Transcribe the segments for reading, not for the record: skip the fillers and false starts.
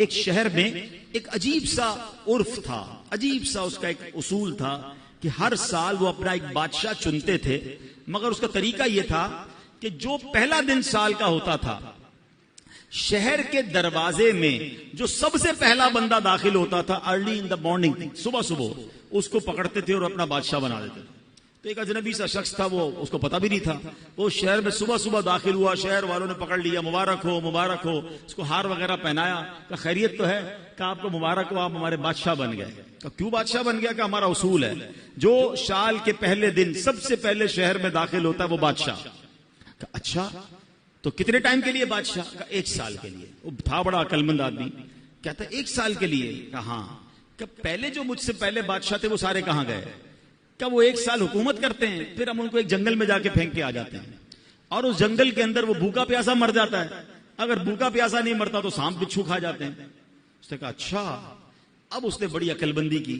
ایک شہر میں ایک عجیب سا عرف تھا، عجیب سا اس کا ایک اصول تھا کہ ہر سال وہ اپنا ایک بادشاہ چنتے تھے، مگر اس کا طریقہ یہ تھا کہ جو پہلا دن سال کا ہوتا تھا، شہر کے دروازے میں جو سب سے پہلا بندہ داخل ہوتا تھا ارلی ان دا مارننگ، صبح صبح اس کو پکڑتے تھے اور اپنا بادشاہ بنا دیتے تھے۔ تو ایک اجنبی سا شخص تھا، وہ اس کو پتا بھی نہیں تھا، وہ شہر میں صبح صبح داخل ہوا، شہر والوں نے پکڑ لیا، مبارک ہو مبارک ہو، اس کو ہار وغیرہ پہنایا، کہ خیریت تو ہے؟ کہ آپ کو مبارک ہو، آپ ہمارے بادشاہ بن گئے۔ کہ کیوں بادشاہ بن گیا؟ کہ ہمارا اصول ہے جو سال کے پہلے دن سب سے پہلے شہر میں داخل ہوتا ہے وہ بادشاہ۔ کہ اچھا، تو کتنے ٹائم کے لیے بادشاہ؟ کہ 1 سال کے لیے۔ وہ تھا بڑا عقل مند آدمی، کہتا 1 سال کے لیے؟ کہ ہاں۔ کہ پہلے جو مجھ سے پہلے بادشاہ تھے وہ سارے کہاں گئے؟ کہ وہ 1 سال حکومت کرتے ہیں، پھر ہم ان کو ایک جنگل میں جا کے پھینک کے آ جاتے ہیں، اور اس جنگل کے اندر وہ بھوکا پیاسا مر جاتا ہے، اگر بھوکا پیاسا نہیں مرتا تو سانپ بچھو کھا جاتے ہیں۔ اس نے کہا اچھا۔ اب اس نے بڑی عقل بندی کی،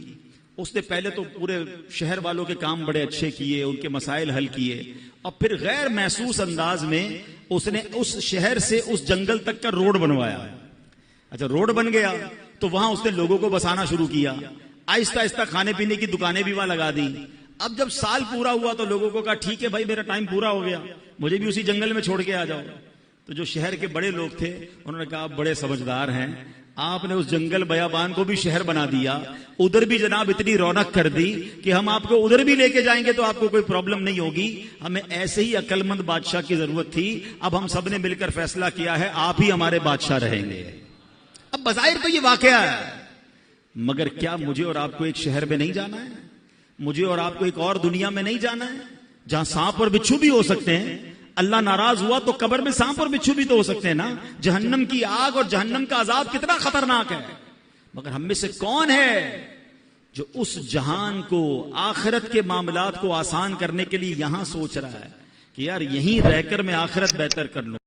اس نے پہلے تو پورے شہر والوں کے کام بڑے اچھے کیے، ان کے مسائل حل کیے، اور پھر غیر محسوس انداز میں اس نے اس شہر سے اس جنگل تک کا روڈ بنوایا۔ اچھا، روڈ بن گیا تو وہاں اس نے لوگوں کو بسانا شروع کیا، آہستہ آہستہ کھانے پینے کی دکانیں بھی وہاں لگا دی۔ اب جب سال پورا ہوا تو لوگوں کو کہا ٹھیک ہے بھائی، میرا ٹائم پورا ہو گیا، مجھے بھی اسی جنگل میں چھوڑ کے آ جاؤ۔ تو جو شہر کے بڑے لوگ تھے انہوں نے کہا آپ بڑے سمجھدار ہیں، آپ نے اس جنگل بیابان کو بھی شہر بنا دیا، ادھر بھی جناب اتنی رونق کر دی کہ ہم آپ کو ادھر بھی لے کے جائیں گے تو آپ کو کوئی پرابلم نہیں ہوگی۔ ہمیں ایسے ہی عقل مند بادشاہ کی ضرورت تھی، اب ہم سب نے مل کر فیصلہ کیا ہے آپ ہی ہمارے بادشاہ رہیں گے۔ اب بظاہر تو یہ واقعہ ہے، مگر کیا مجھے اور آپ کو ایک شہر میں نہیں جانا ہے؟ مجھے اور آپ کو ایک اور دنیا میں نہیں جانا ہے جہاں سانپ اور بچھو بھی ہو سکتے ہیں؟ اللہ ناراض ہوا تو قبر میں سانپ اور بچھو بھی تو ہو سکتے ہیں نا۔ جہنم کی آگ اور جہنم کا عذاب کتنا خطرناک ہے، مگر ہم میں سے کون ہے جو اس جہان کو، آخرت کے معاملات کو آسان کرنے کے لیے یہاں سوچ رہا ہے کہ یار یہیں رہ کر میں آخرت بہتر کر لوں۔